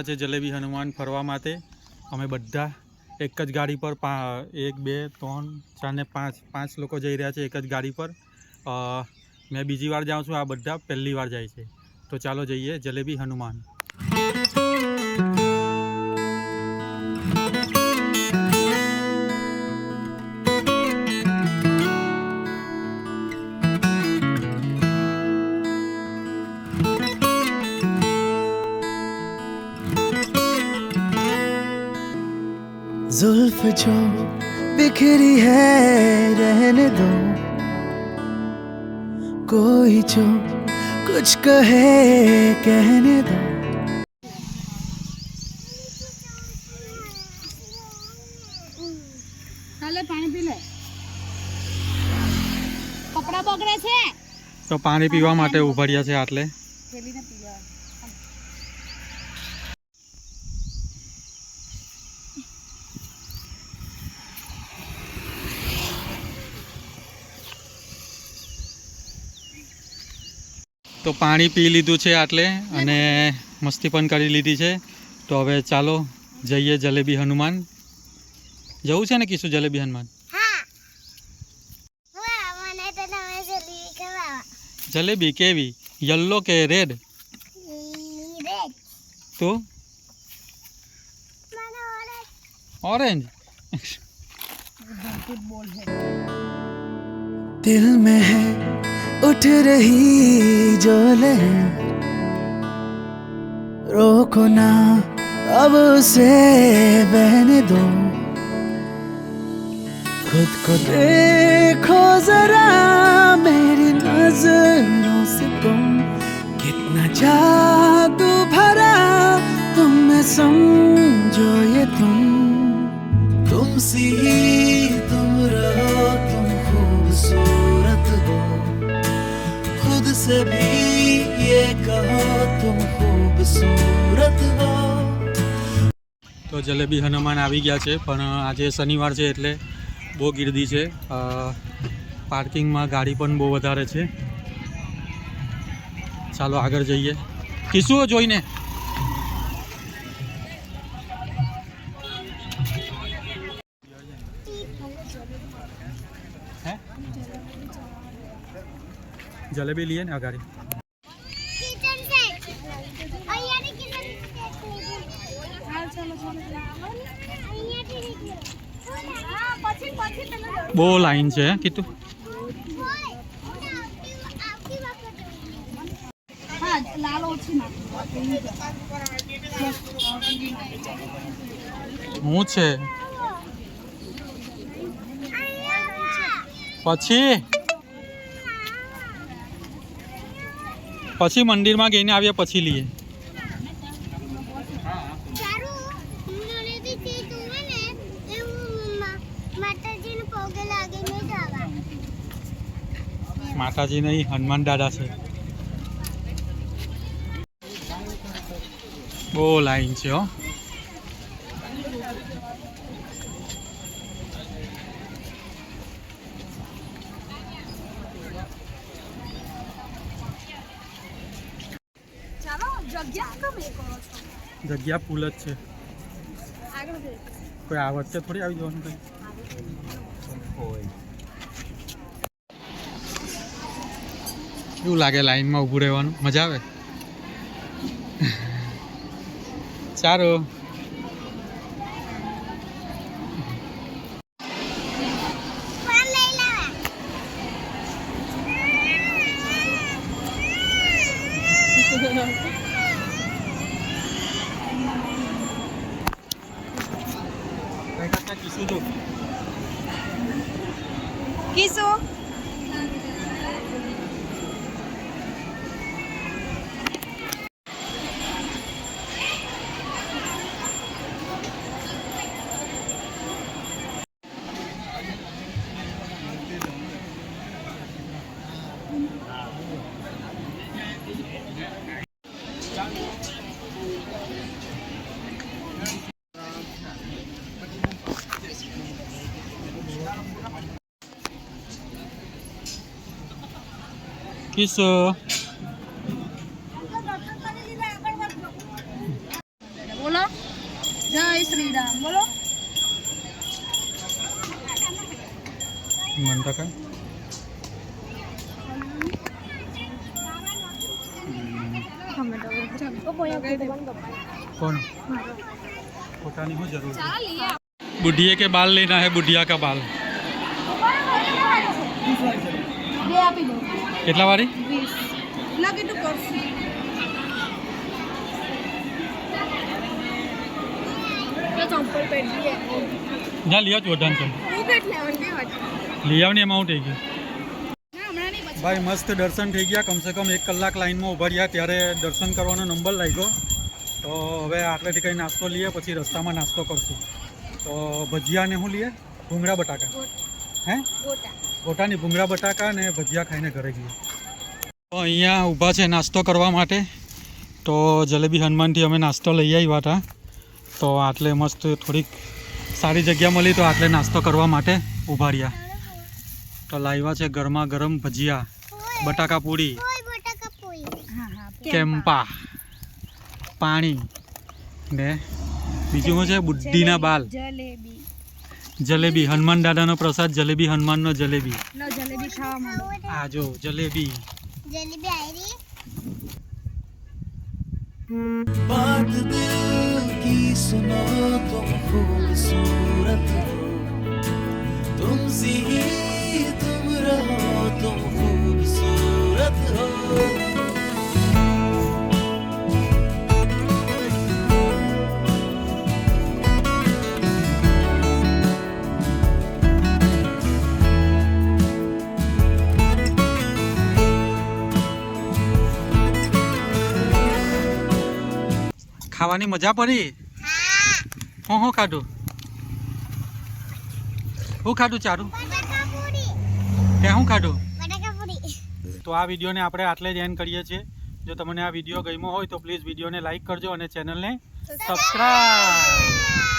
આવ્યા છે જલેબી હનુમાન ફરવા માટે। અમે બધા એક જ ગાડી પર 1 2 3 4 ને 5 લોકો જઈ રહ્યા છે એક જ ગાડી પર। मैं बीजी बार जाऊँ छूँ, आ बधा पहली बार जाए छे। तो चालो जाइए जलेबी हनुमान। जुल्फ जो बिखरी है रहने दो, कोई जो कुछ कहे कहने दो। पानी पी ले, कपड़ा बगड़े छे तो पानी पीवा माटे उभा रह्या छे आटले। तो पानी पी लीधुं छे आटले अने मस्ती पण करी लीधी छे। तो हवे चालो जईए जलेबी हनुमान। जवुं छे ने कीशु जलेबी हनुमान? हाँ। મને તો તમે જલેબી ખવાવા। जलेबी केवी? येलो के रेड? રેડ। तो મને ऑरेंज। दिल में है उठ रही जो लहर, रोको ना अब उसे बहने दो। खुद को देखो जरा मेरी नजरों से तुम, कितना जादू भरा तुम में समझो ये तुम सी तुम रहो, तुम खूबसूरत हो, खुद से भी ये कहो तुम खूबसूरत हो। तो जलेबी हनुमान આવી ગયા છે, પણ આજે શનિવાર છે એટલે બહુ ગીર્દી છે। પાર્કિંગમાં ગાડી પણ બહુ વધારે છે। ચાલો આગળ જઈએ। કિસુ જોઈને जलेबी लिए ने अगाड़ी કિચન સેટ અહીંયાની કિચન સેટ હા ચાલો અહીંયાથી નીકળો। હા પછી તમે બહુ લાઈન છે કીધું। આવતી વખતે हाँ लाल ओछी ना હું છે પછી મંદિરમાં ગઈને આવ્યા પછી લઈએ। ચારુ મને તે તું ને એવું માતાજીને પગે લાગીને જવા। માતાજી નહીં, હનુમાન દાદા છે। બહુ લાઈન છે હો। ચાલો જગ્યા કમ એ કરો છો જગ્યા ફૂલ જ છે। આગળ જઈ કોઈ આ વચ્ચે થોડી આવી જવાનું કંઈ। એવું લાગે લાઈનમાં ઊભું રહેવાનું, મજા આવે। સારું ફોન લઈ લાવા। કીશું તો કિસો કીશું મનતા કા कौन पता नहीं हो जरूर बुढ़िया के बाल लेना है बुढ़िया का बाल બે આપી દો કેટલા વાળી 20 લાગે તો કરશું તો ચંપલ પહેરી લે જા લઈ આવ જોડાન છે તું કેટલે આવને વાત લઈ આવની અમાઉન્ટ થઈ ગઈ ના હમણાં નહીં બસ ભાઈ મસ્ત દર્શન થઈ ગયા કમસે કમ 1 કલાક લાઈનમાં ઊભા રહ્યા ત્યારે દર્શન કરવાનો નંબર લાગ્યો તો હવે આટલેથી કંઈ નાસ્તો લઈએ પછી રસ્તામાં નાસ્તો કરશું તો ભજીયા ને શું લઈએ ભૂંગળા બટાકા હે ગોટા ગોટાની ભૂંગળા બટાકા ને ભજીયા ખાઈને ઘરે ગઈએ તો અહીંયા ઊભા છે નાસ્તો કરવા માટે તો જલેબી હનુમાનથી અમે નાસ્તો લઈ આવ્યા હતા તો આટલે મસ્ત થોડીક સારી જગ્યા મળી તો આટલે નાસ્તો કરવા માટે ઊભા રહ્યા તો લાવ્યા છે ગરમા ગરમ ભજીયા બટાકા પૂરી કોઈ બટાકા પોઈ હા હા કેમ્પા પાણી ને બીજું શું છે બુદ્ધિના બાલ જલેબી જલેબી હનુમાન દાદાનો પ્રસાદ જલેબી હનુમાનનો જલેબી લો જલેબી ખાવા માંડો આ જો જલેબી જલેબી આયરી बात दिल की सुनो तुम खूबसूरत हो तुमसे ही तुम रहो तुम खूबसूरत हो ખાવાની મજા પડી હું ખાધું હું ખાધું ચારું બટાકા પૂરી ત્યાં હું ખાધું બટાકા પૂરી તો આ વિડીયોને આપણે આટલે જ એન્ડ કરીએ છીએ જો તમને આ વિડીયો ગમ્યો હોય તો પ્લીઝ વિડીયોને લાઈક કરજો અને ચેનલને સબસ્ક્રાઈબ